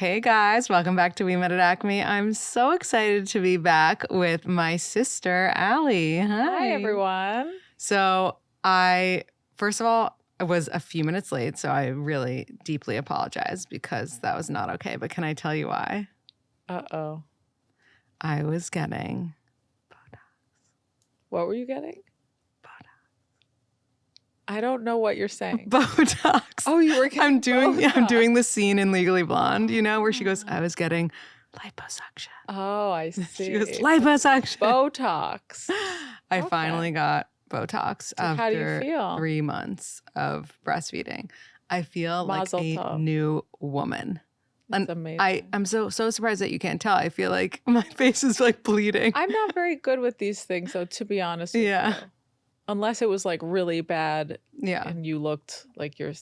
Hey guys, welcome back to We Met at Acme. I'm so excited to be back with my sister, Allie. Hi, everyone. So first of all, I was a few minutes late, so I really deeply apologize because that was not okay. But can I tell you why? Uh-oh. I was getting Botox. What were you getting? I don't know what you're saying. Botox. Oh, you were getting I'm Botox. doing the scene in Legally Blonde, where she goes, I was getting liposuction. Oh, I see. She goes, liposuction. Botox. I finally got Botox after how do you feel? 3 months of breastfeeding. I feel Mazel like a tov. new woman. That's And amazing. I'm so surprised that you can't tell. I feel like my face is like bleeding. I'm not very good with these things, so to be honest with you. Unless it was like really bad and you looked like you're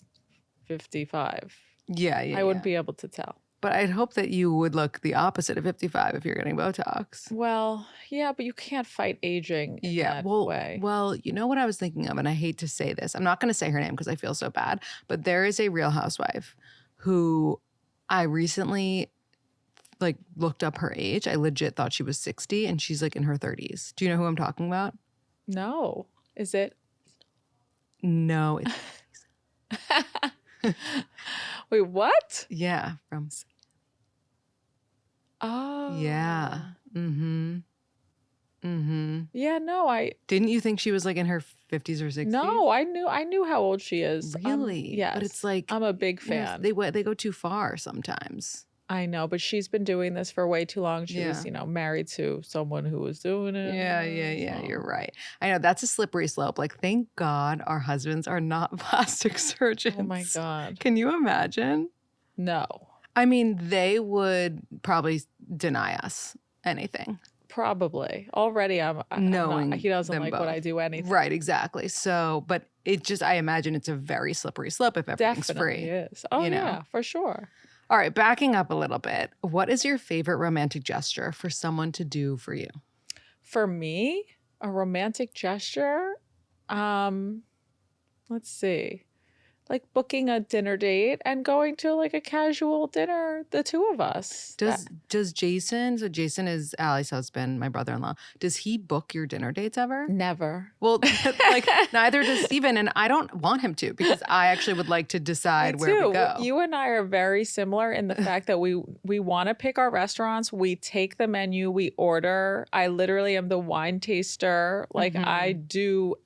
55. Yeah. I wouldn't be able to tell. But I'd hope that you would look the opposite of 55 if you're getting Botox. Well, yeah, but you can't fight aging in that way. Well, you know what I was thinking of, and I hate to say this. I'm not going to say her name because I feel so bad, but there is a Real Housewife who I recently looked up her age. I legit thought she was 60 and she's like in her 30s. Do you know who I'm talking about? No. Is it? No. Wait, what? Yeah. Oh. Yeah. Mm-hmm. Mm-hmm. Yeah, no, Didn't you think she was like in her 50s or 60s? No, I knew how old she is. Really? Yes. But it's like I'm a big fan. They go too far sometimes. I know, but she's been doing this for way too long. She was, married to someone who was doing it. Yeah. You're right. I know that's a slippery slope. Like, thank God our husbands are not plastic surgeons. Oh my God. Can you imagine? No. I mean, they would probably deny us anything. Probably. Already he doesn't like when I do anything. Right, exactly. So, but I imagine it's a very slippery slope if everything's Definitely free. is. Oh, yeah, for sure. All right, backing up a little bit. What is your favorite romantic gesture for someone to do for you? For me, a romantic gesture? Let's see. Like booking a dinner date and going to like a casual dinner, the two of us. Does Jason, so Jason is Allie's husband, my brother-in-law, does he book your dinner dates ever? Never. Well, neither does Steven, and I don't want him to because I actually would like to decide where we go. You and I are very similar in the fact that we want to pick our restaurants. We take the menu, we order. I literally am the wine taster. Like I do,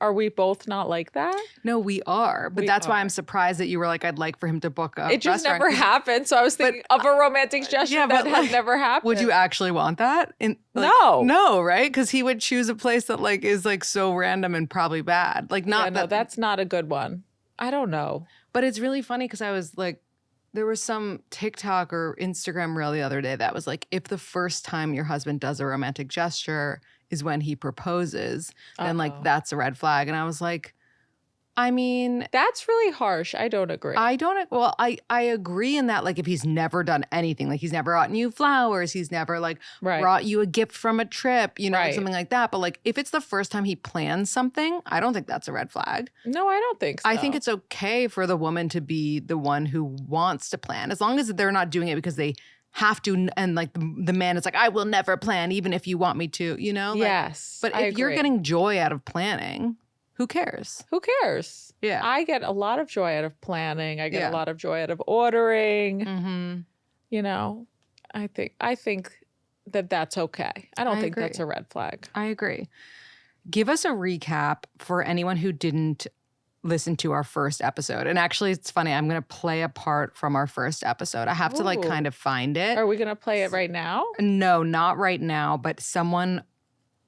are we both not like that? No, we are. But that's why I'm surprised that you were like, I'd like for him to book a restaurant. It just never happened. So I was thinking of a romantic gesture that has never happened. Would you actually want that? No. No, right? Because he would choose a place that is so random and probably bad. That's not a good one. I don't know. But it's really funny because I was like, there was some TikTok or Instagram reel the other day that was like, if the first time your husband does a romantic gesture is when he proposes, then that's a red flag. And I was like, I mean, that's really harsh. I don't agree. I agree in that, if he's never done anything, he's never brought you flowers, he's never brought you a gift from a trip, something like that. But if it's the first time he plans something, I don't think that's a red flag. No, I don't think so. I think it's okay for the woman to be the one who wants to plan, as long as they're not doing it because they have to, and the man is like, I will never plan even if you want me to, Yes. But if you're getting joy out of planning, who cares? Who cares? Yeah. I get a lot of joy out of planning. I get a lot of joy out of ordering. Mm-hmm. I think that that's okay. I don't think that's a red flag. I agree. Give us a recap for anyone who didn't listen to our first episode. And actually, it's funny. I'm going to play a part from our first episode. I have to kind of find it. Are we going to play it right now? No, not right now. But someone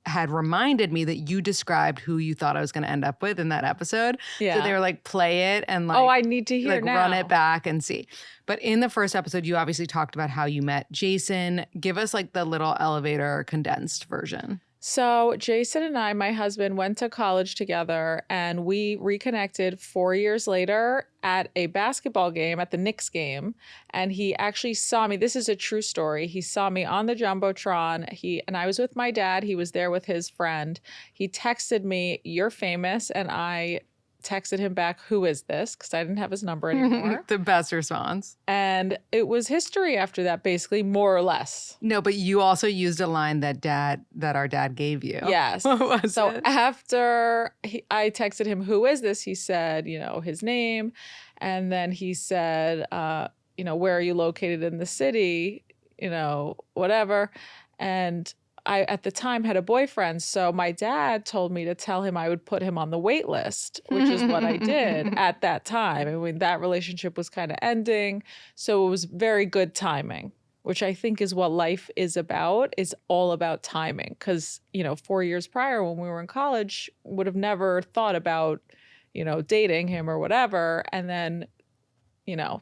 had reminded me that you described who you thought I was going to end up with in that episode. Yeah. So they were like, play it and I need to hear now. Run it back and see. But in the first episode, you obviously talked about how you met Jason. Give us the little elevator condensed version. So Jason and I, my husband, went to college together and we reconnected 4 years later at a basketball game, at the Knicks game. And he actually saw me. This is a true story. He saw me on the Jumbotron. And I was with my dad. He was there with his friend. He texted me, "You're famous." And I texted him back, "Who is this?" Because I didn't have his number anymore. The best response. And it was history after that, basically, more or less. No, but you also used a line that our dad gave you. Yes. What was So it? after I texted him, "Who is this?" He said, his name. And then he said, "Where are you located in the city?" Whatever. And I, at the time, had a boyfriend. So my dad told me to tell him I would put him on the wait list, which is what I did at that time. I mean, that relationship was kind of ending. So it was very good timing, which I think is what life is about, is all about timing. Because, 4 years prior when we were in college, would have never thought about, dating him or whatever. And then,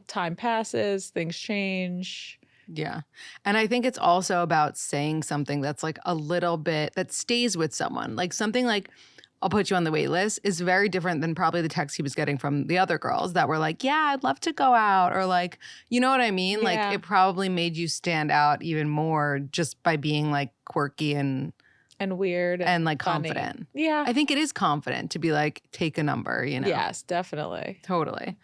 time passes, things change. Yeah. And I think it's also about saying something that's like a little bit that stays with someone. Like something like, "I'll put you on the wait list," is very different than probably the text he was getting from the other girls that were like, "Yeah, I'd love to go out," or like, you know what I mean? Yeah. Like it probably made you stand out even more just by being like quirky and weird and like funny. confident. Yeah. I think it is confident to be like, take a number, Yes, definitely. Totally.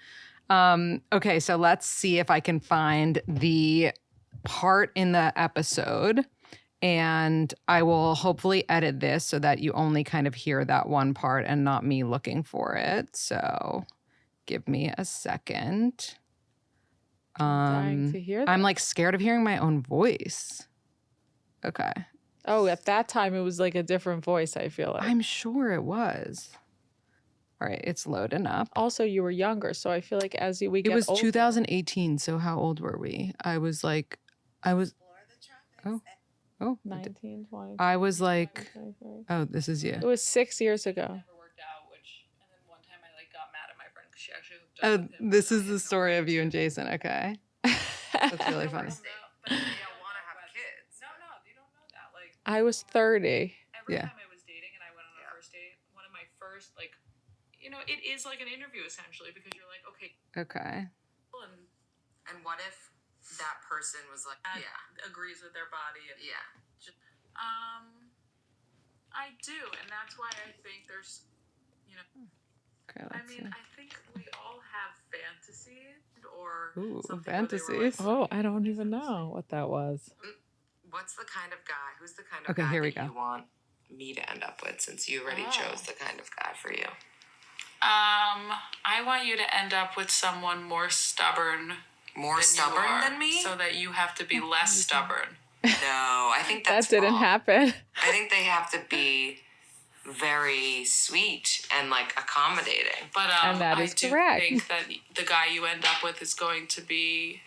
Okay, so let's see if I can find the part in the episode, and I will hopefully edit this so that you only kind of hear that one part and not me looking for it. So give me a second. I'm dying to hear that. I'm like scared of hearing my own voice. Okay. Oh, at that time it was like a different voice, I feel like. I'm sure it was. All right, it's loading up. Also, you were younger, so I feel like as we get It was older, 2018, so how old were we? I was oh, 19, 20. I was like, 23. oh, this is you. It was 6 years ago. Never worked out, and then one time I like got mad at my friend because she actually hooked up Oh, with him. this is the story of you and Jason. Okay. That's really funny. But they don't want to have kids. No, you don't know that. Like I was 30. every Yeah. time I was dating and I went on a first date, one of my first it is like an interview essentially because you're like, okay, Okay. And what if that person was like, and yeah, agrees with their body. And, yeah. I do, and that's why I think there's, Okay, I let's mean, I think we all have fantasies or Ooh, something where they were fantasies. like, Oh, I don't even know what that was. What's the kind of guy? Who's the kind of Okay, guy here we that go. you want me to end up with, since you already chose the kind of guy for you? I want you to end up with someone more stubborn. More than stubborn you are, than me? so that you have to be less stubborn. No, I think that's That didn't wrong. happen. I think they have to be very sweet and like accommodating. But And that I is do correct. think that the guy you end up with is going to be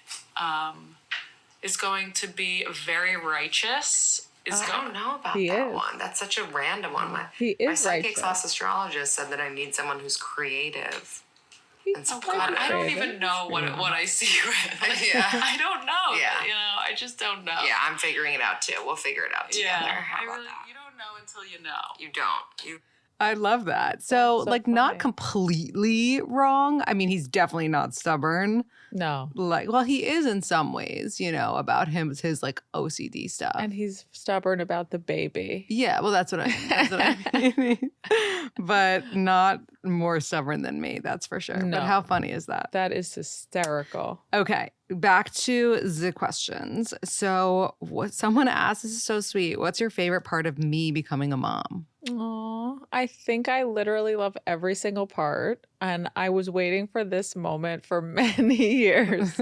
very righteous. I don't know about He that is. one. That's such a random one. My He my is psychic righteous. sauce astrologist said that I need someone who's creative. And God, supportive. I don't Creative. even know what I see you with. Like, Yeah. I don't know. Yeah. I just don't know. Yeah, I'm figuring it out too. We'll figure it out together. Yeah. How about that? You don't know until you know. You don't. You I love that. So, That's so like, funny. not completely wrong. I mean, he's definitely not stubborn. No. Like, well, he is in some ways, about his like OCD stuff. And he's stubborn about the baby. Yeah, well, that's what I mean. But not more stubborn than me, that's for sure. No. But how funny is that? That is hysterical. Okay, back to the questions. So, what someone asked, this is so sweet. What's your favorite part of me becoming a mom? Aw, I think I literally love every single part. And I was waiting for this moment for many years.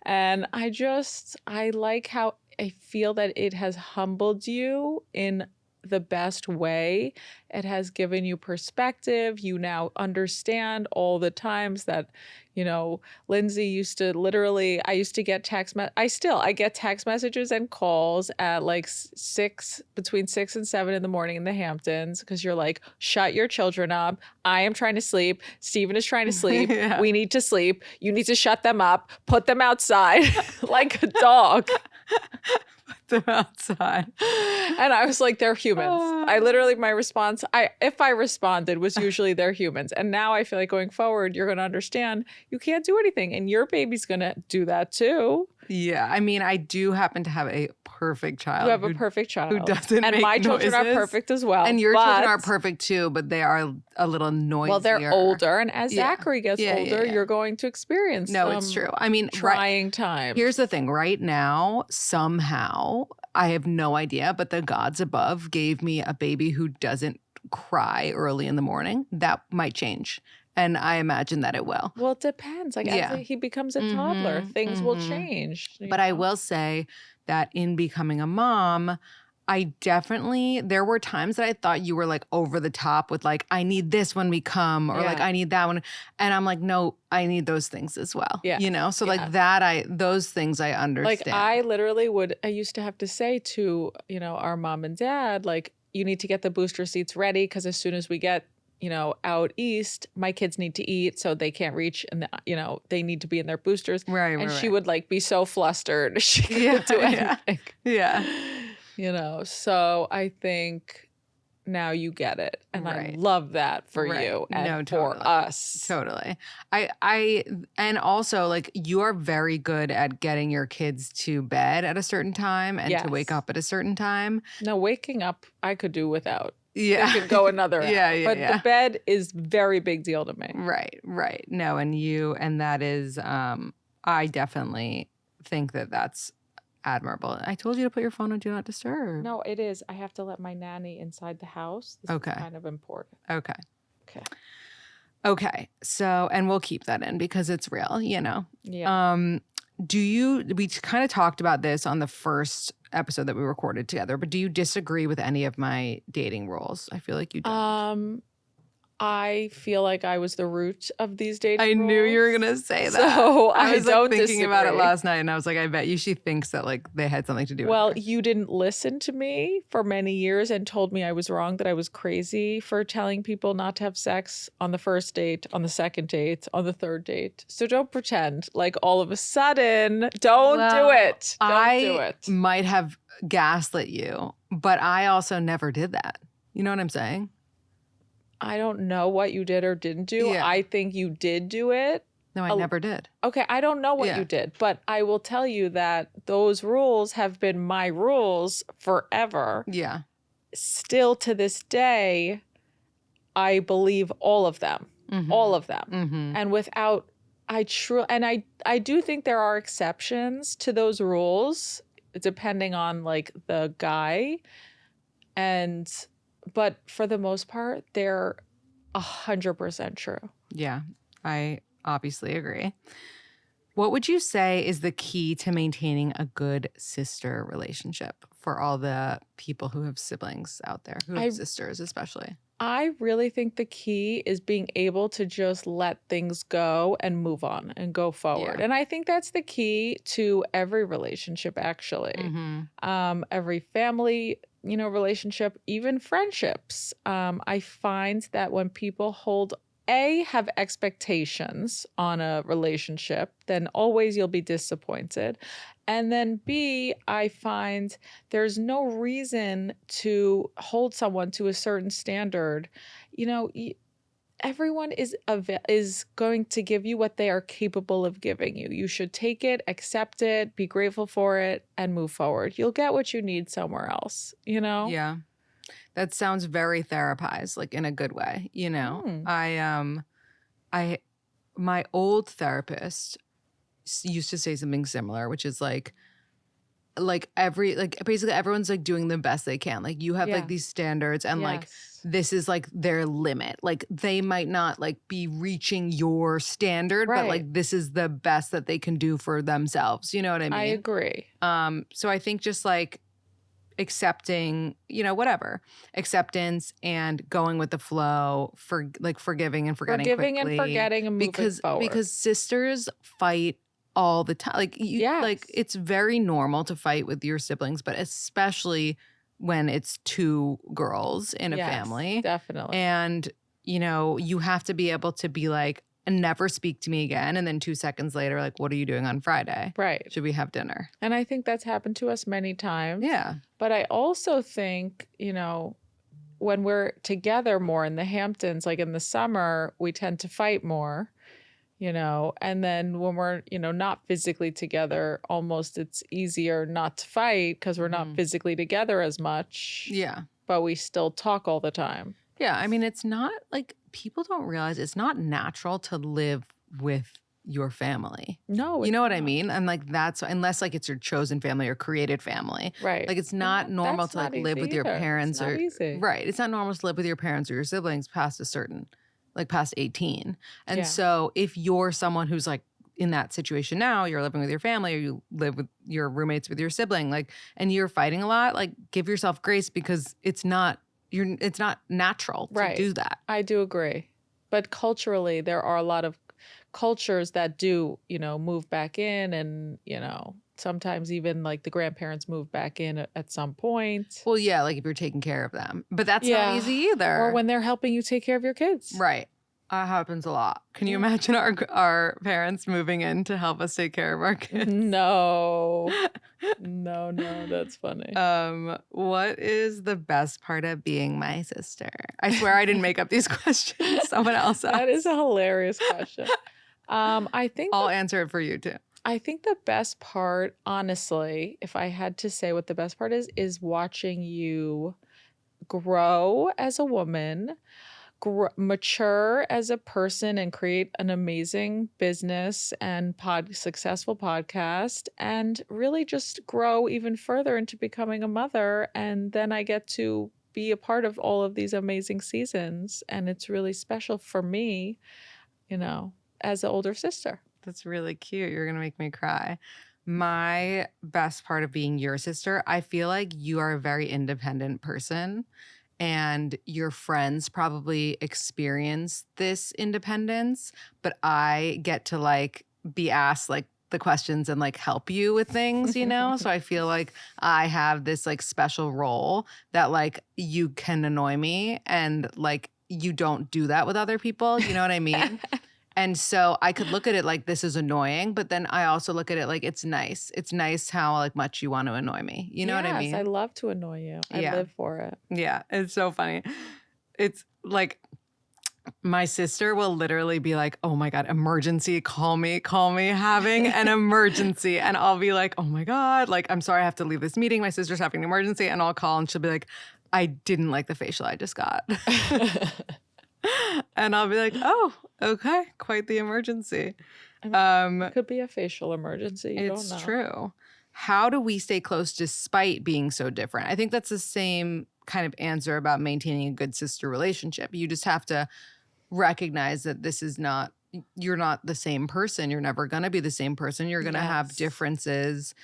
And I like how I feel that it has humbled you in the best way. It has given you perspective. You now understand all the times that, Lindsay used to I used to get I get text messages and calls at like between 6 and 7 in the morning in the Hamptons, because you're like, shut your children up. I am trying to sleep. Steven is trying to sleep. Yeah. We need to sleep. You need to shut them up. Put them outside like a dog. Them outside. And I was like, they're humans. I literally, my response, if I responded, was usually they're humans. And now I feel like going forward, you're going to understand you can't do anything. And your baby's going to do that too. Yeah, I mean, I do happen to have a perfect child. You have a perfect child. who doesn't and make my children are noises. perfect as well. And your children are but- perfect too, but they are a little noisier. Well, they're older, and as Yeah. Zachary gets Yeah, yeah, older, yeah. you're going to experience No, it's some true. I mean, trying times. here's the thing. Right now, somehow, I have no idea, but the gods above gave me a baby who doesn't cry early in the morning. That might change. And I imagine that it will. Well, it depends. Like Yeah. as he becomes a toddler, Mhm, things will mhm. change. you But I know? will say that in becoming a mom, there were times that I thought you were like over the top with like, I need this when we come, or like, Yeah. I need that one. And I'm like, no, I need those things as well. Yes, You know? So yeah. like that, those things I understand. Like I literally I used to have to say to, our mom and dad, like, you need to get the booster seats ready because as soon as we get, out east, my kids need to eat so they can't reach and, they need to be in their boosters. Right, And right, she right. would like be so flustered. She couldn't Yeah, do yeah. anything. Yeah. So I think now you get it. And I Right. love that for Right. you and No, for totally. us. Totally. And also like you are very good at getting your kids to bed at a certain time and to wake Yes. up at a certain time. No, waking up, I could do without. Yeah. I could go another hour. Yeah, yeah, But yeah. the bed is very big deal to me. Right. No, and that is, I definitely think that that's admirable. I told you to put your phone on Do Not Disturb. No, it is. I have to let my nanny inside the house. This Okay. is kind of important. Okay. Okay. So, and we'll keep that in because it's real, Yeah. We kind of talked about this on the first episode that we recorded together, but do you disagree with any of my dating rules? I feel like you don't. I feel like I was the root of these dating I knew you were rules. gonna say that. So I was don't like thinking about it disagree. last night, and I was like, I bet you she thinks that like they had something to do Well, with her. you didn't listen to me for many years and told me I was wrong, that I was crazy for telling people not to have sex on the first date, on the second date, on the third date. So don't pretend like all of a sudden, don't do it. Don't do it. Might have gaslit you, but I also never did that. You know what I'm saying? I don't know what you did or didn't do. Yeah. I think you did do it. No, I never did. Okay, I don't know what Yeah. you did, but I will tell you that those rules have been my rules forever. Yeah. Still to this day, I believe all of them. Mhm. All of them. Mhm. And I do think there are exceptions to those rules depending on like the guy. But for the most part, they're 100% true. Yeah, I obviously agree. What would you say is the key to maintaining a good sister relationship for all the people who have siblings out there, who have sisters especially? I really think the key is being able to just let things go and move on and go forward. Yeah. And I think that's the key to every relationship, actually. Mhm. Every family, relationship, even friendships. I find that when people have expectations on a relationship, then always you'll be disappointed. And then B, I find there's no reason to hold someone to a certain standard. Everyone is going to give you what they are capable of giving you. You should take it, accept it, be grateful for it, and move forward. You'll get what you need somewhere else, Yeah. That sounds very therapized, like in a good way, My old therapist used to say something similar, which is like basically everyone's like doing the best they can. Like you have Yeah. like these standards and like Yes. this is like their limit. Like they might not like be reaching your standard, but Right. like this is the best that they can do for themselves. You know what I mean? I agree. So I think just like accepting, whatever, acceptance and going with the flow, for like forgiving and forgetting Forgiving quickly. and forgetting and moving forward. Because sisters fight all the time. Like Yes. like it's very normal to fight with your siblings, but especially when it's two girls in a Yes, family. definitely. And you have to be able to be like, never speak to me again. And then 2 seconds later, like, what are you doing on Friday? Right. Should we have dinner? And I think that's happened to us many times. Yeah. But I also think, when we're together more in the Hamptons, like in the summer, we tend to fight more. you know, and then when we're, you know, not physically together, almost it's easier not to fight because we're not physically together as much. Yeah. But we still talk all the time. Yeah. I mean, it's not like people don't realize it's not natural to live with your family. No, You know what I not. mean? And like that's unless like it's your chosen family or created family. Right. Like it's not normal That's to like not live easy with your either. parents It's not or easy. right. It's not normal to live with your parents or your siblings past a certain like past 18. And Yeah. so if you're someone who's like in that situation now, you're living with your family or you live with your roommates with your sibling, like and you're fighting a lot, like give yourself grace because it's not natural to Right. do that. I do agree. But culturally, there are a lot of cultures that do, you know, move back in and, you know, sometimes even like the grandparents move back in at some point. Well, yeah, like if you're taking care of them. But that's Yeah. not easy either. Or when they're helping you take care of your kids. Right. That happens a lot. Can you imagine our parents moving in to help us take care of our kids? No. No, that's funny. What is the best part of being my sister? I swear I didn't make up these questions. Someone else asked. That is a hilarious question. I think I'll answer it for you too. I think the best part, honestly, if I had to say what the best part is watching you grow as a woman, mature as a person, and create an amazing business and successful podcast, and really just grow even further into becoming a mother. And then I get to be a part of all of these amazing seasons, and it's really special for me, you know, as an older sister. That's really cute. You're going to make me cry. My best part of being your sister, I feel like you are a very independent person and your friends probably experience this independence, but I get to like be asked like the questions and like help you with things, you know? So I feel like I have this like special role that like you can annoy me and like you don't do that with other people. You know what I mean? And so I could look at it like this is annoying, but then I also look at it like it's nice. It's nice how like much you want to annoy me. You know what I mean? Yes, I love to annoy you. I Yeah. live for it. Yeah, it's so funny. It's like my sister will literally be like, "Oh my God, emergency, call me, having an emergency." And I'll be like, "Oh my God, like, I'm sorry, I have to leave this meeting. My sister's having an emergency." And I'll call and she'll be like, "I didn't like the facial I just got." And I'll be like, "Oh, okay, quite the emergency." Could be a facial emergency. You It's don't know. true. How do we stay close despite being so different? I think that's the same kind of answer about maintaining a good sister relationship. You just have to recognize that this is not, you're not the same person. You're never going to be the same person. You're going to have Yes. differences,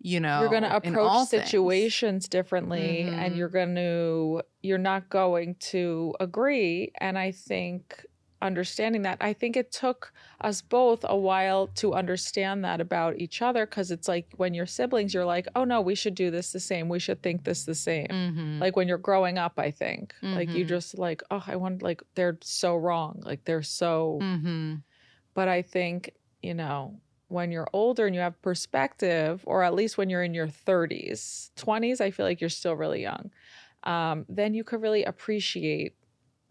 you know. You're going to in all approach things. situations differently, and Mhm. you're not going to agree. And I think understanding that, I think it took us both a while to understand that about each other, because it's like when you're siblings, you're like, oh no, we should do this the same. We should think this the same. Mhm. Like when you're growing up, I think like you Mhm. just like, oh, I want, like, they're so wrong. Like they're so, Mhm. but I think, you know, when you're older and you have perspective, or at least when you're in your 30s, 20s, I feel like you're still really young. Then you could really appreciate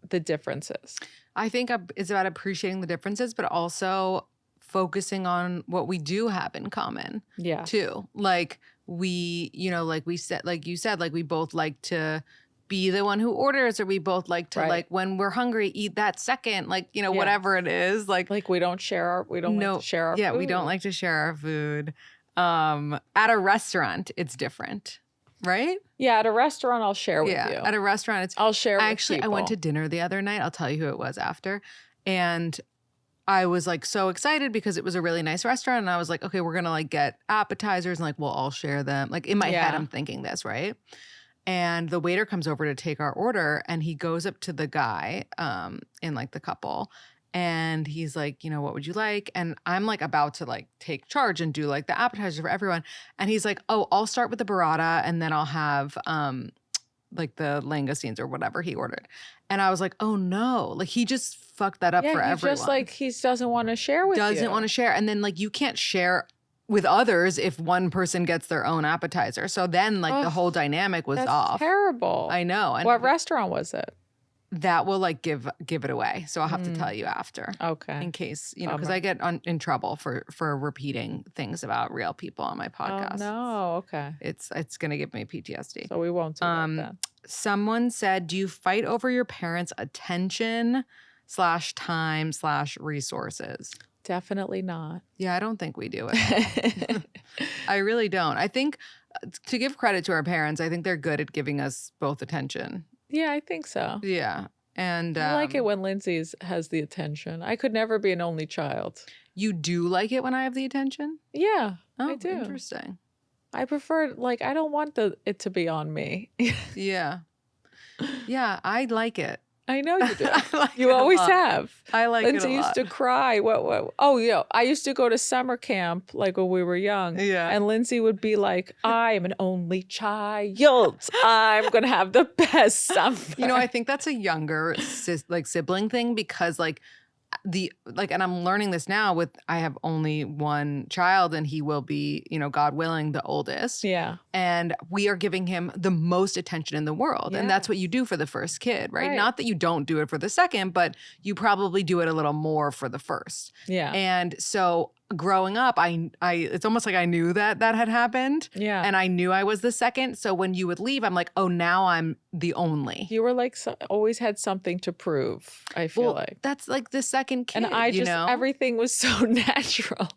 the differences. I think it's about appreciating the differences, but also focusing on what we do have in common. Yeah. Too. Like we, you know, like we said, like you said, like we both like to be the one who orders, or we both like to Right. like when we're hungry, eat that second, like, you know, Yeah. whatever it is. Like Like we don't like to share our yeah, food. we don't like to share our food. At a restaurant, it's different. Right? Yeah, at a restaurant I'll share with you. At a restaurant, it's I'll share with actually, I went to people. dinner the other night. I'll tell you who it was after. And I was like so excited because it was a really nice restaurant. And I was like, okay, we're going to like get appetizers and like we'll all share them. Like in my head, Yeah. I'm thinking this, right? And the waiter comes over to take our order and he goes up to the guy in like the couple. And he's like, you know, what would you like? And I'm like about to like take charge and do like the appetizer for everyone. And he's like, oh, I'll start with the burrata and then I'll have like the langoustines or whatever he ordered. And I was like, oh no, like he just fucked that up Yeah, for he everyone. just like he doesn't want to share with you. Doesn't want to share. And then like you can't share with others if one person gets their own appetizer. So then like the Ugh, whole dynamic was That's off. terrible. I know. And What restaurant was it? that will like give it away. So I'll have to tell you after. Okay. In case, because I get in trouble for repeating things about real people on my podcast. Oh, no. Okay. It's going to give me PTSD. So we won't do that then. Someone said, do you fight over your parents' attention /time /resources? Definitely not. Yeah, I don't think we do it. I really don't. I think to give credit to our parents, I think they're good at giving us both attention. Yeah, I think so. Yeah. And I like it when Lindsay has the attention. I could never be an only child. you do like it when I have the attention? Yeah, Oh, I do. Interesting. I prefer, like, I don't want it to be on me. Yeah. Yeah, I like it. I know you do. I like You it a always lot. have. I like Lindsay it a used lot. to cry. What? Oh, yeah. I used to go to summer camp, like when we were young. Yeah. And Lindsay would be like, I am an only child. I'm going to have the best summer. I think that's a younger sibling thing because and I'm learning this now I have only one child and he will be, God willing, the oldest. Yeah. And we are giving him the most attention in the world. And that's what you do for the first kid, right? Right. Not that you don't do it for the second, but you probably do it a little more for the first. Yeah. And so growing up, I it's almost like I knew that had happened. Yeah. And I knew I was the second. So when you would leave, I'm like, oh, now I'm the only. You were like, always had something to prove, I feel like. That's like the second kid, And I just, everything was so natural.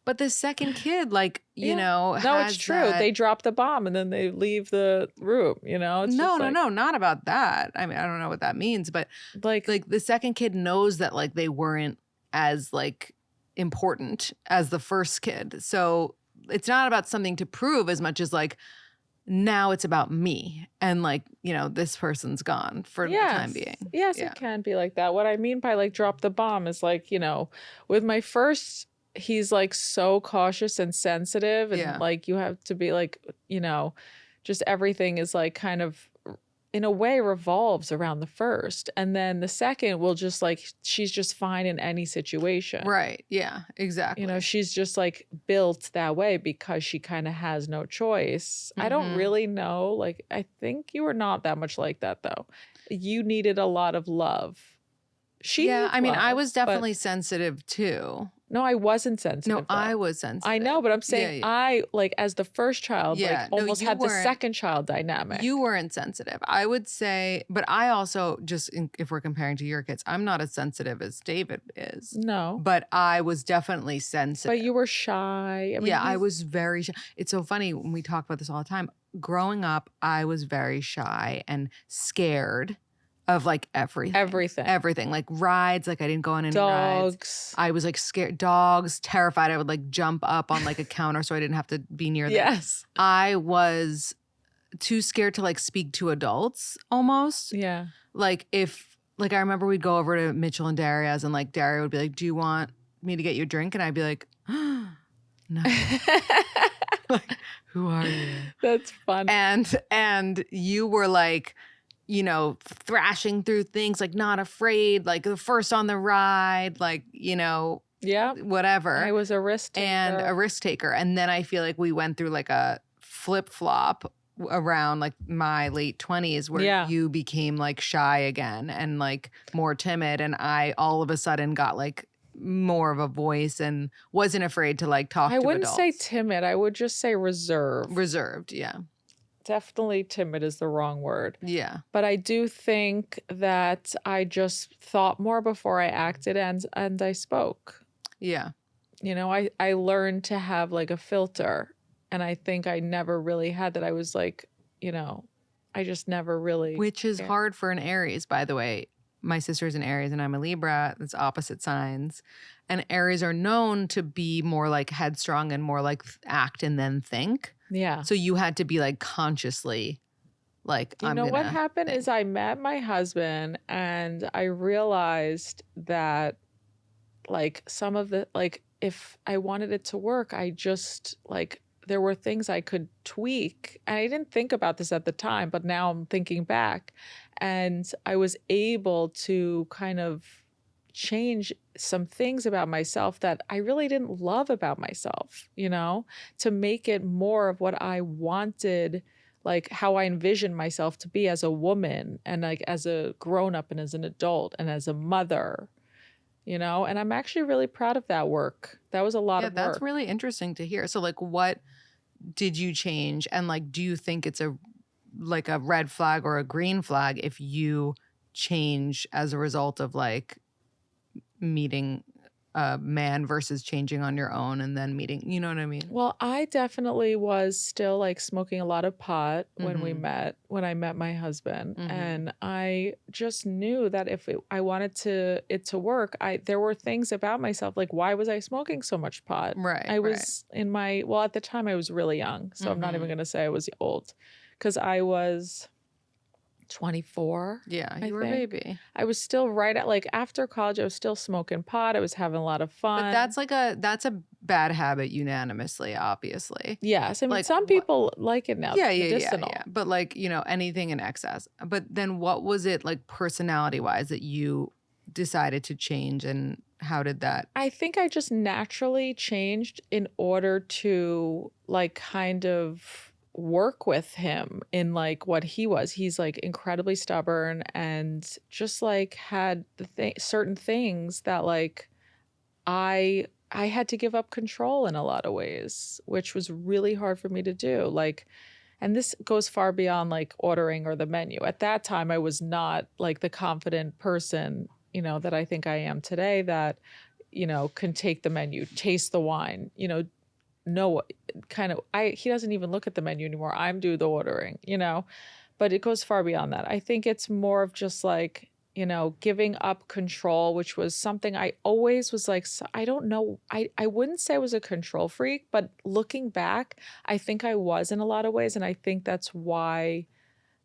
But the second kid, No, it's true. They drop the bomb and then they leave the room, It's No, just not about that. I mean, I don't know what that means, but like the second kid knows that like they weren't as like important as the first kid. So it's not about something to prove as much as like now it's about me and like, this person's gone for the time being. Yes, Yeah. it can be like that. What I mean by like drop the bomb is like, with my first, he's like so cautious and sensitive and like you have to be like, just everything is like kind of in a way revolves around the first. And then the second will just like, she's just fine in any situation. Right. Yeah, exactly. She's just like built that way because she kind of has no choice. I don't really know. Like, I think you were not that much like that though. You needed a lot of love. I mean, I was but- definitely sensitive too. No, I wasn't sensitive. No, though. I was sensitive. I know, but I'm saying I, like, as the first child, Yeah, like, no, almost you had the weren't. second child dynamic. You weren't sensitive. I would say, but I also if we're comparing to your kids, I'm not as sensitive as David is. No. But I was definitely sensitive. But you were shy. I mean, I was very shy. It's so funny when we talk about this all the time. Growing up, I was very shy and scared of like everything. Everything. Like rides, like I didn't go on any rides. Dogs. I was like scared. Dogs, terrified. I would like jump up on like a counter so I didn't have to be near them. Yes. I was too scared to like speak to adults almost. Yeah. Like I remember we'd go over to Mitchell and Daria's and like Daria would be like, do you want me to get you a drink? And I'd be like, no. Like, who are you? That's funny. And you were like, thrashing through things, like not afraid, like the first on the ride, like, Yeah. whatever. I was a risk taker. And a risk taker. And then I feel like we went through like a flip flop around like my late 20s where you became like shy again and like more timid. And I all of a sudden got like more of a voice and wasn't afraid to like talk to adults. I wouldn't say timid. I would just say reserved. Reserved, yeah. Definitely timid is the wrong word. Yeah. But I do think that I just thought more before I acted and I spoke. Yeah. I learned to have like a filter. And I think I never really had that. I was like, I just never really. Which is hard for an Aries, by the way. My sister's an Aries and I'm a Libra. It's opposite signs. And Aries are known to be more like headstrong and more like act and then think. Yeah. So you had to be like consciously like, what happened is I met my husband and I realized that like some of the, like if I wanted it to work, I just like, there were things I could tweak. And I didn't think about this at the time, but now I'm thinking back and I was able to kind of change some things about myself that I really didn't love about myself, to make it more of what I wanted like how I envision myself to be as a woman and like as a grown up and as an adult and as a mother, you know? And I'm actually really proud of that work. That was a lot of work. That's really interesting to hear. So like what did you change? And like do you think it's a red flag or a green flag if you change as a result of like meeting a man versus changing on your own and then meeting, you know what I mean? Well, I definitely was still like smoking a lot of pot when I met my husband. And I just knew that if I wanted it to work, there were things about myself, like why was I smoking so much pot? Right. I was at the time I was really young. So I'm not even going to say I was old because I was 24. Yeah, you were a baby. I was still right at like after college, I was still smoking pot. I was having a lot of fun. But that's a bad habit unanimously, obviously. Yes. I mean, like, some people like it now. Yeah, it's medicinal. yeah. But like, you know, anything in excess. But then what was it like personality wise that you decided to change, and how did that? I think I just naturally changed in order to like kind of work with him in like what he was. He's like incredibly stubborn and just like had certain things that like I had to give up control in a lot of ways, which was really hard for me to do. Like, and this goes far beyond like ordering or the menu. At that time, I was not like the confident person, you know, that I think I am today that, you know, can take the menu, taste the wine, you know, he doesn't even look at the menu anymore. I'm do the ordering, you know, but it goes far beyond that. I think it's more of just like, you know, giving up control, which was something I always was like, I don't know. I wouldn't say I was a control freak, but looking back, I think I was in a lot of ways. And I think that's why,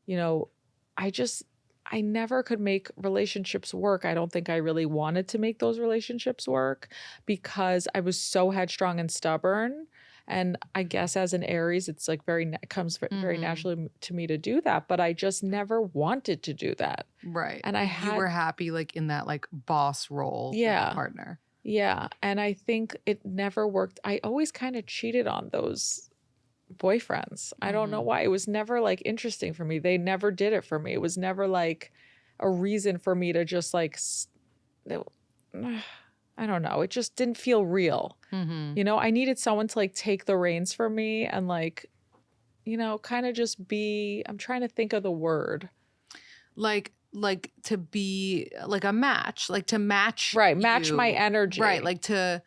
you know, I never could make relationships work. I don't think I really wanted to make those relationships work because I was so headstrong and stubborn. And I guess as an Aries, it's like comes very naturally to me to do that. But I just never wanted to do that. Right. And you were happy like in that like boss role with a partner. Yeah. And I think it never worked. I always kind of cheated on those boyfriends. I don't know why. It was never like interesting for me. They never did it for me. It was never like a reason for me to just like I don't know. It just didn't feel real. You know, I needed someone to like take the reins for me and like, you know, kind of just be, I'm trying to think of the word. Like to be like a match, like to match. Right. Match my energy. Right. Like to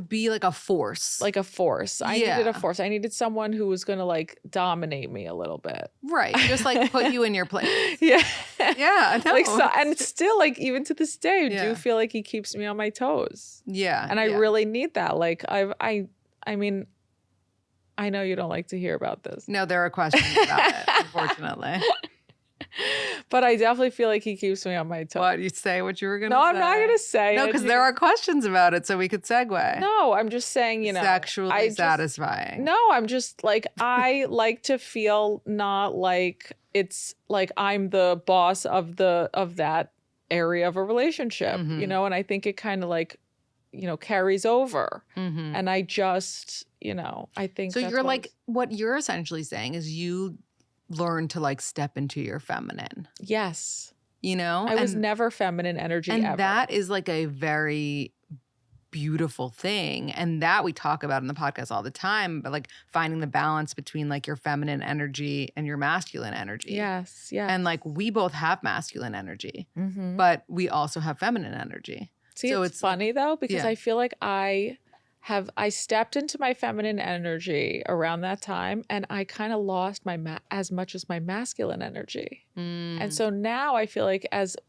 be like a force. Like a force. I needed a force. I needed someone who was going to like dominate me a little bit. Right. Just like put you in your place. Yeah. Yeah. Like and still like even to this day, I do feel like he keeps me on my toes. Yeah. And I really need that. Like I mean, I know you don't like to hear about this. No, there are questions about it, unfortunately. But I definitely feel like he keeps me on my toes. What, you say what you were going to say? say? No, I'm not going to say No, because there are questions about it, so we could segue. No, I'm just saying, you know. Sexually satisfying. No, I'm just like, I like to feel not like it's like I'm the boss of that area of a relationship, you know, and I think it kind of like, you know, carries over. And I just, you know, I think so you're like, what you're essentially saying is you learn to like step into your feminine. Yes. You know? I was never feminine energy and ever. That is like a very beautiful thing. And that we talk about in the podcast all the time, but like finding the balance between like your feminine energy and your masculine energy. Yes. Yeah. And like we both have masculine energy, but we also have feminine energy. See, so it's funny though, because I feel like I stepped into my feminine energy around that time and I kind of lost as much as my masculine energy. And so now I feel like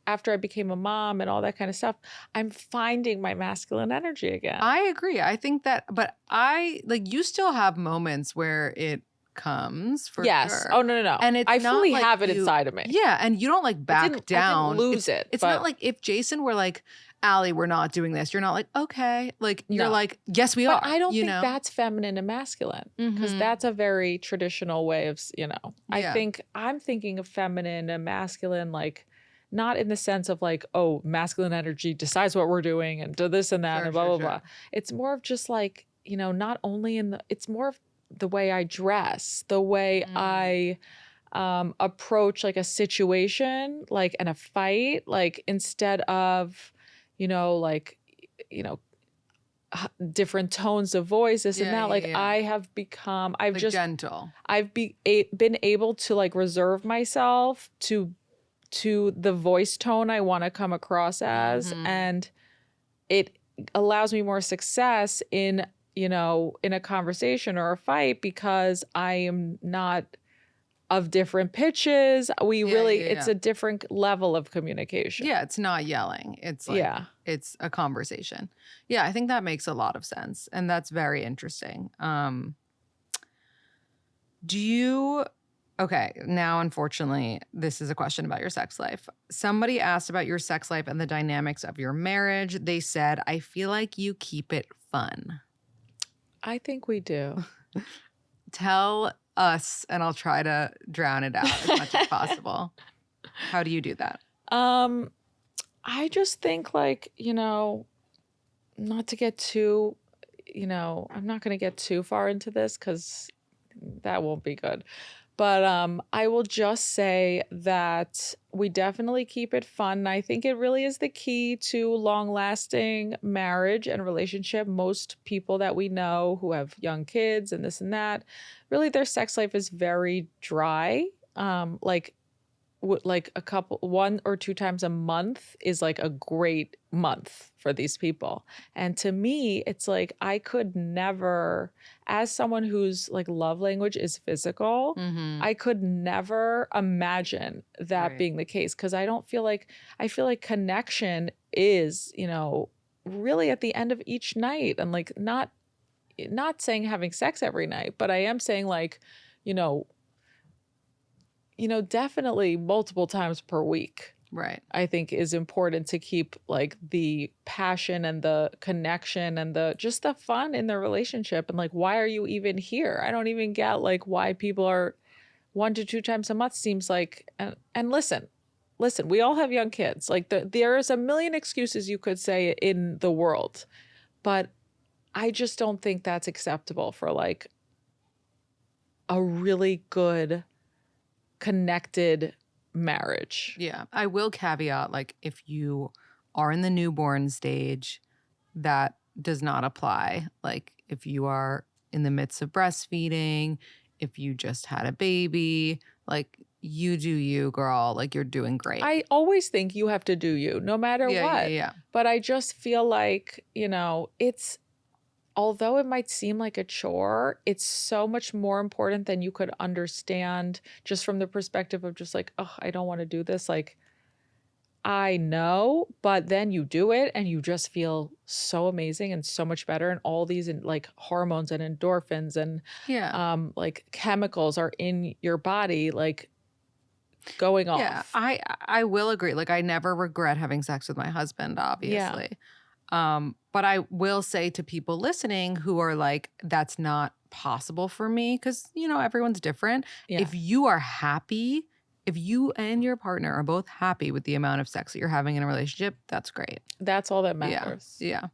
after I became a mom and all that kind of stuff, I'm finding my masculine energy again. I agree. I think that, but you still have moments where it comes for sure. Oh, no. And it's I not fully like have it inside of me. Yeah. And you don't like back down. I didn't lose it. It's not like if Jason were like, Allie, we're not doing this. You're not like, okay. Like, you're like, yes, we are. But I don't think that's feminine and masculine because that's a very traditional way of, you know, I think I'm thinking of feminine and masculine, like not in the sense of like, oh, masculine energy decides what we're doing and do this and that and blah, blah, blah. It's more of just like, you know, not only it's more of the way I dress, the way I approach like a situation, like in a fight, like instead of, like, you know, different tones of voice, this and Yeah, that. Like yeah. I have become, I've Like just, gentle. I've been able to like reserve myself to the voice tone I want to come across as, and it allows me more success in, in a conversation or a fight because I am not of different pitches. It's a different level of communication. Yeah, it's not yelling. It's like, it's a conversation. Yeah, I think that makes a lot of sense. And that's very interesting. Okay, now unfortunately, this is a question about your sex life. Somebody asked about your sex life and the dynamics of your marriage. They said, I feel like you keep it fun. I think we do. Tell us, and I'll try to drown it out as much as possible. How do you do that? I just think like, not to get too, I'm not going to get too far into this because that won't be good. But I will just say that we definitely keep it fun. I think it really is the key to long-lasting marriage and relationship. Most people that we know who have young kids and this and that, really their sex life is very dry. Like one or two times a month is like a great month for these people. And to me, it's like I could never, as someone whose like love language is physical, I could never imagine that being the case, because I feel like connection is, really at the end of each night. And like not saying having sex every night, but I am saying like, definitely multiple times per week. Right. I think is important to keep like the passion and the connection and just the fun in the relationship. And like, why are you even here? I don't even get like why people are 1 to 2 times a month seems like, and listen, we all have young kids. Like there is a million excuses you could say in the world, but I just don't think that's acceptable for like a really good connected marriage. Yeah. I will caveat, like, if you are in the newborn stage, that does not apply. Like, if you are in the midst of breastfeeding, if you just had a baby, like, you do you, girl. Like, you're doing great. I always think you have to do you, no matter what. Yeah. But I just feel like, it's, although it might seem like a chore, it's so much more important than you could understand just from the perspective of just like, oh, I don't want to do this. Like, I know, but then you do it and you just feel so amazing and so much better. And all these like hormones and endorphins and like chemicals are in your body, like going off. Yeah, I will agree. Like, I never regret having sex with my husband, obviously. But I will say to people listening who are like, that's not possible for me, because, everyone's different. Yeah. If you are happy, if you and your partner are both happy with the amount of sex that you're having in a relationship, that's great. That's all that matters. Yeah.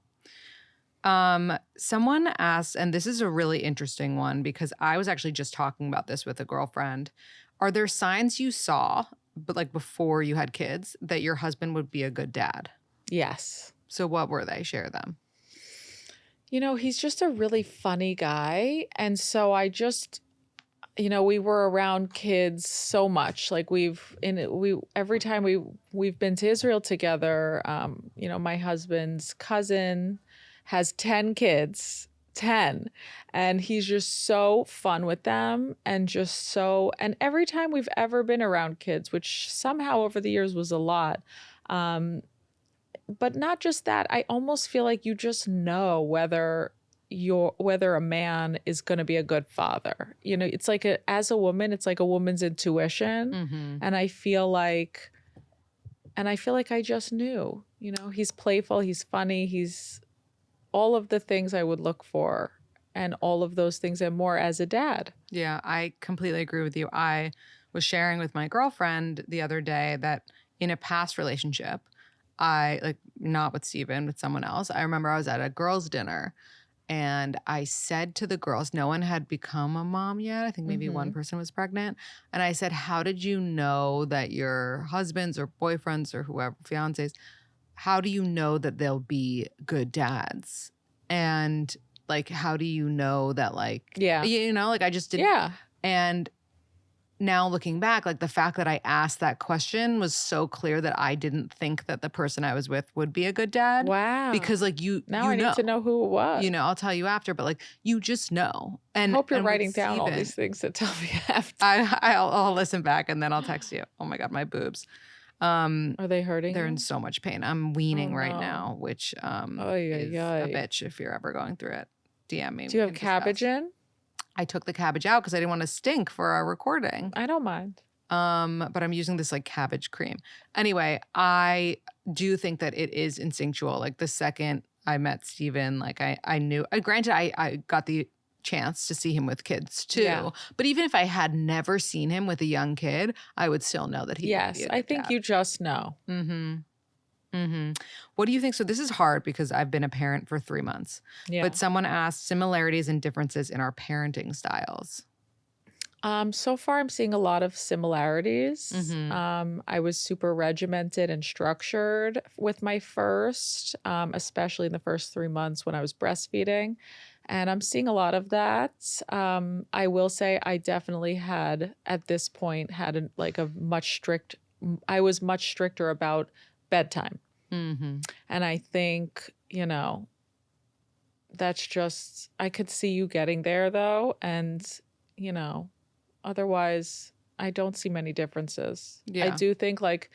Someone asked, and this is a really interesting one because I was actually just talking about this with a girlfriend. Are there signs you saw, but like before you had kids, that your husband would be a good dad? Yes. So what were they? Share them. He's just a really funny guy. And so I just, we were around kids so much. Like every time we've been to Israel together, my husband's cousin has 10 kids, 10. And he's just so fun with them and and every time we've ever been around kids, which somehow over the years was a lot, but not just that, I almost feel like you just know whether a man is going to be a good father. It's like as a woman, it's like a woman's intuition. And I feel like I just knew, he's playful, he's funny, he's all of the things I would look for, and all of those things and more as a dad. Yeah, I completely agree with you. I was sharing with my girlfriend the other day that in a past relationship, not with Steven, with someone else. I remember I was at a girls' dinner And I said to the girls, no one had become a mom yet. I think maybe one person was pregnant. And I said, how did you know that your husbands or boyfriends or whoever, fiancés, how do you know that they'll be good dads? And like, how do you know that like, you know, like I just didn't. Yeah. And now looking back, like the fact that I asked that question was so clear that I didn't think that the person I was with would be a good dad. Wow. Because like now I need to know who it was. You know, I'll tell you after, but like you just know. And I hope you're and with writing down all Steven, these things to tell me after. I'll listen back and then I'll text you. Oh my God, my boobs. Are they hurting? They're you? in so much pain. I'm weaning right no. now, which is ay. a bitch if you're ever going through it. DM me. Do you we have can cabbage discuss. in? I took the cabbage out because I didn't want to stink for our recording. I don't mind. But I'm using this like cabbage cream. Anyway, I do think that it is instinctual. Like the second I met Steven, like I knew, granted I got the chance to see him with kids too. Yeah. But even if I had never seen him with a young kid, I would still know that he would be a I good think dad. you just know. What do you think? So this is hard because I've been a parent for 3 months. Yeah. But someone asked similarities and differences in our parenting styles. So far, I'm seeing a lot of similarities. I was super regimented and structured with my first, especially in the first 3 months when I was breastfeeding. And I'm seeing a lot of that. I will say I definitely had, at this point, had I was much stricter about bedtime. And I think, you know, that's just, I could see you getting there though. And, you know, otherwise, I don't see many differences. Yeah. I do think like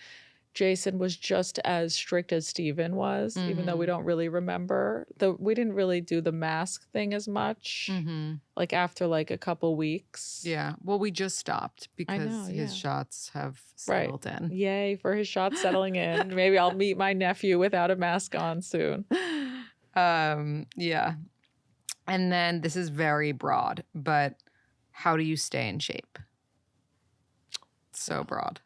Jason was just as strict as Steven was, even though we don't really remember. We didn't really do the mask thing as much, like after like a couple weeks. Yeah. Well, we just stopped because his yeah. shots have settled in. Yay for his shots settling in. Maybe I'll meet my nephew without a mask on soon. Yeah. And then this is very broad, but how do you stay in shape? So broad.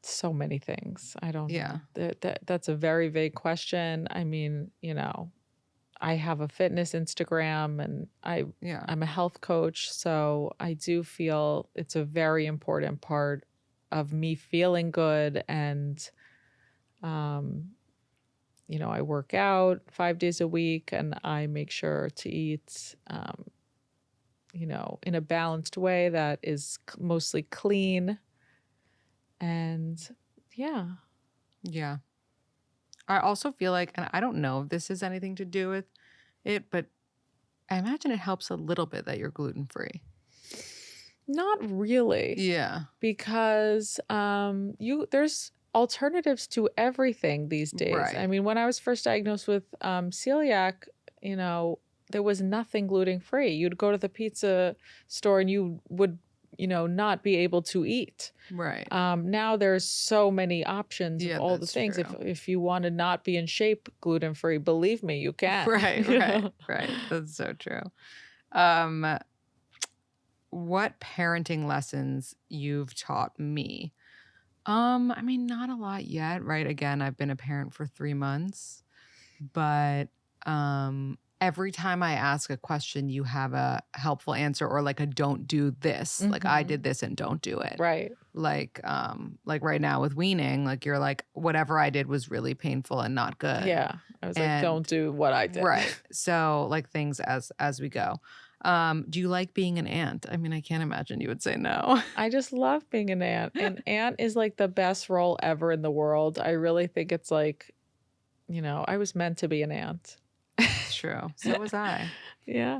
So many things. I don't Yeah. know. That's a very vague question. I mean, you know, I have a fitness Instagram and I'm a health coach. So I do feel it's a very important part of me feeling good. And, you know, I work out 5 days a week and I make sure to eat, you know, in a balanced way that is mostly clean. And yeah. I also feel like, and I don't know if this has anything to do with it, but I imagine it helps a little bit that you're gluten-free. Not really. Yeah. Because there's alternatives to everything these days. Right. I mean, when I was first diagnosed with celiac, you know, there was nothing gluten-free. You'd go to the pizza store and you would, you know, not be able to eat. Right. Now there's so many options of all the things. True. If you want to not be in shape gluten-free, believe me, you can. Right. That's so true. What parenting lessons you've taught me? I mean, not a lot yet, right? Again, I've been a parent for 3 months, but every time I ask a question, you have a helpful answer or like a don't do this. Like I did this and don't do it. Right. Like right now with weaning, like you're like, whatever I did was really painful and not good. Yeah. I was like, don't do what I did. Right. So like things as we go. Do you like being an aunt? I mean, I can't imagine you would say no. I just love being an aunt. An aunt is like the best role ever in the world. I really think it's like, you know, I was meant to be an aunt. It's true. So was I. Yeah.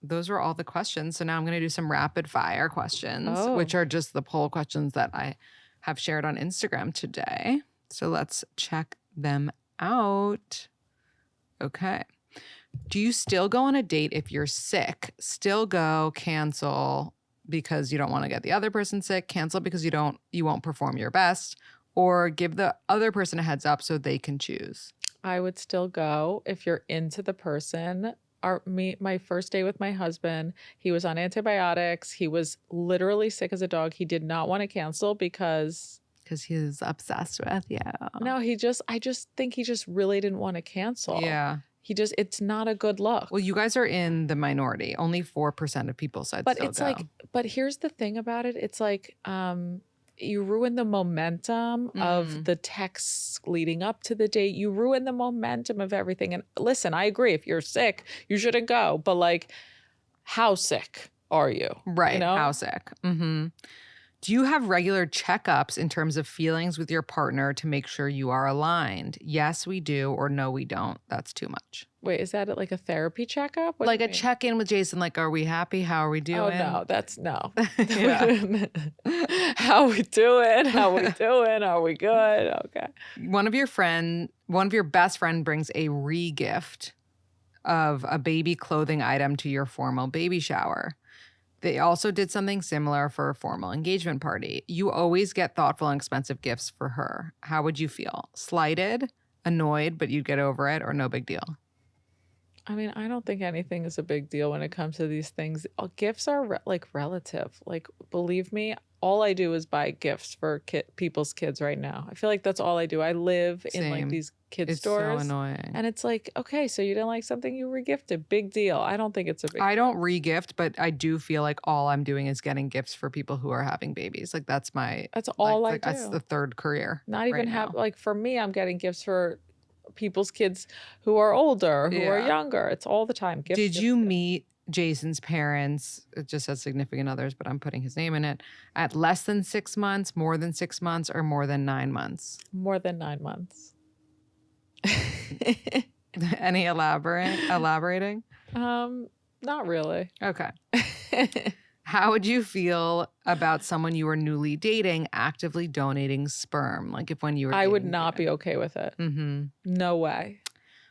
Those were all the questions. So now I'm going to do some rapid fire questions, which are just the poll questions that I have shared on Instagram today. So let's check them out. Okay. Do you still go on a date if you're sick? Still go, cancel because you don't want to get the other person sick, cancel because you won't perform your best, or give the other person a heads up so they can choose? I would still go if you're into the person. My first day with my husband, he was on antibiotics. He was literally sick as a dog. He did not want to cancel because he's obsessed with you. No, I just think he just really didn't want to cancel. Yeah. it's not a good look. Well, you guys are in the minority. Only 4% of people said But so it's go. like, but here's the thing about it. It's like, you ruin the momentum of the texts leading up to the date. You ruin the momentum of everything. And listen, I agree. If you're sick, you shouldn't go. But like, how sick are you? Right. You know? How sick. Do you have regular checkups in terms of feelings with your partner to make sure you are aligned? Yes, we do, or no, we don't. That's too much. Wait, is that like a therapy checkup? What do Like you a mean? check-in with Jason, like, are we happy? How are we doing? Oh no, that's no. Yeah. How we doing? How we doing? Are we good? Okay. One of your best friend brings a re-gift of a baby clothing item to your formal baby shower. They also did something similar for a formal engagement party. You always get thoughtful and expensive gifts for her. How would you feel? Slighted, annoyed, but you'd get over it, or no big deal? I mean, I don't think anything is a big deal when it comes to these things. Gifts are like relative. Like, believe me, all I do is buy gifts for people's kids right now. I feel like that's all I do. I live in like Same. these kid It's stores. so annoying. And it's like, okay, so you didn't like something, you regifted. Big deal. I don't think it's a big I don't re-gift, but I do feel like all I'm doing is getting gifts for people who are having babies. Like that's all I like, do. That's the third career. Not even right have now. like for me, I'm getting gifts for people's kids who are older, who are Yeah. younger. It's all the time. Gifts, Did gifts, you gifts. meet Jason's parents? It just says significant others, but I'm putting his name in it. At less than 6 months, more than 6 months, or more than 9 months? More than 9 months. Any elaborating? Not really. Okay. How would you feel about someone you were newly dating actively donating sperm? Like if when you were I would dating not be okay with it. Mm-hmm. No way.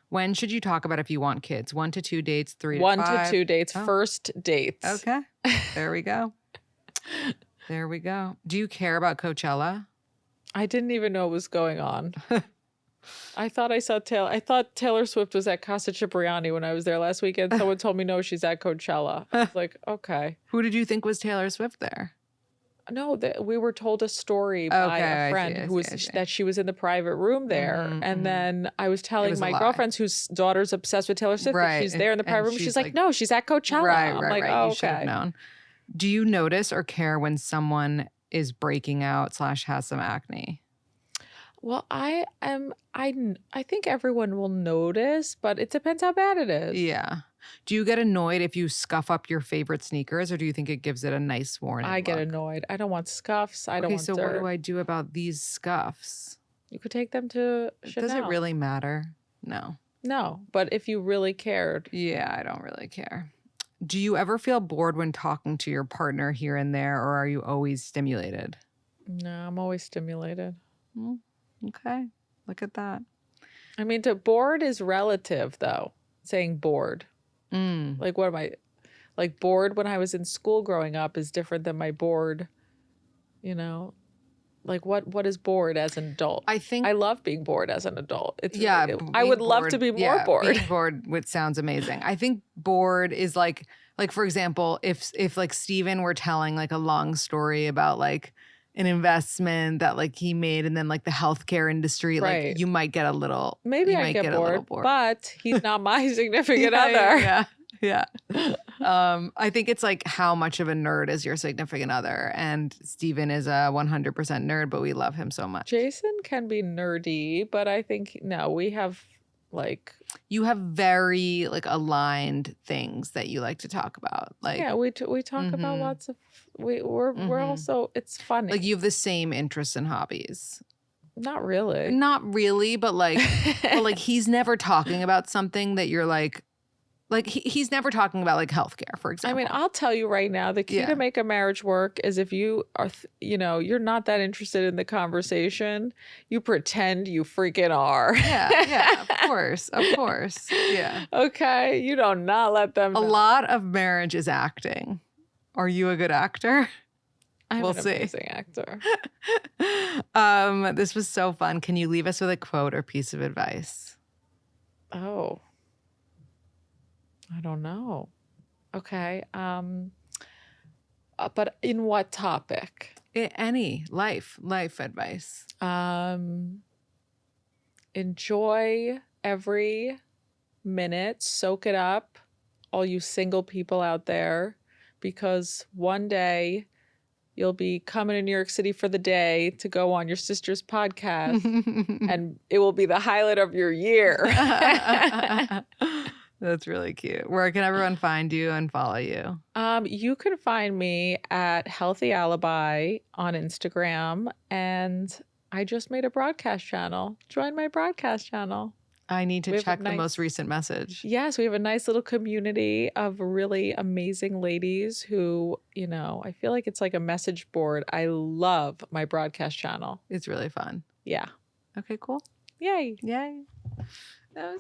When should you talk about if you want kids? 1 to 2 dates, 3 to 1 5? to 2 dates, Oh. first dates. Okay. There we go. There we go. Do you care about Coachella? I didn't even know what was going on. I thought Taylor Swift was at Casa Cipriani when I was there last weekend. Someone told me no, she's at Coachella. I was like, okay. Who did you think was Taylor Swift there? No, we were told a story by Okay, I a friend see, I who was see, I see. that she was in the private room there, Mhm, and then I was telling was a my lie. girlfriends whose daughter's obsessed with Taylor Swift that Right, she's there in the and private room. she's She's like, like- no, she's at Coachella. Right, I'm right, like, right. oh, You should have okay. known. Do you notice or care when someone is breaking out / has some acne? Well, I think everyone will notice, but it depends how bad it is. Yeah. Do you get annoyed if you scuff up your favorite sneakers, or do you think it gives it a nice warning? I get look? annoyed. I don't want scuffs. I don't Okay, want so dirt. what do I do about these scuffs? You could take them to Chanel. Does it really matter? No. No, but if you really cared. Yeah, I don't really care. Do you ever feel bored when talking to your partner here and there, or are you always stimulated? No, I'm always stimulated. Okay, look at that. I mean, bored is relative, though. Saying bored. Like, what am I? Like, bored when I was in school growing up is different than my bored, you know? Like, what is bored as an adult? I think I love being bored as an adult. It's yeah, I being would love to bored- be more yeah, bored. Being bored which sounds amazing. I think bored is like for example, if like Steven were telling like a long story about like an investment that like he made and then like the healthcare industry, Right. like you might get a little Maybe you I might get a little bored, but he's not my significant Yeah, other. Yeah. I think it's like how much of a nerd is your significant other, and Steven is a 100% nerd, but we love him so much. Jason can be nerdy, but I think no, we have like You have very like aligned things that you like to talk about, like yeah, we talk about Mhm. lots of we're Mhm. also it's funny. like you have the same interests and hobbies. Not really. Not really, but like he's never talking about something that you're like he's never talking about like healthcare, for I example. mean, I'll tell you right now, the key Yeah. to make a marriage work is if you are, you're not that interested in the conversation, you pretend you freaking are. yeah, of course, yeah. Okay, you do not let them A know. lot of marriage is acting. Are you a good actor? I'm we'll an see. amazing actor. This was so fun. Can you leave us with a quote or piece of advice? Oh, I don't know. Okay. But in what topic? Any life advice. Enjoy every minutes. Soak it up, all you single people out there, because one day you'll be coming to New York City for the day to go on your sister's podcast, and it will be the highlight of your year. That's really cute. Where can everyone find you and follow you? You can find me at Healthy Alibi on Instagram, and I just made a broadcast channel. Join my broadcast channel. I need We to have a check the nice- most recent message. Yes, we have a nice little community of really amazing ladies who, I feel like it's like a message board. I love my broadcast channel. It's really fun. Yeah. Okay, cool. Yay. Yay.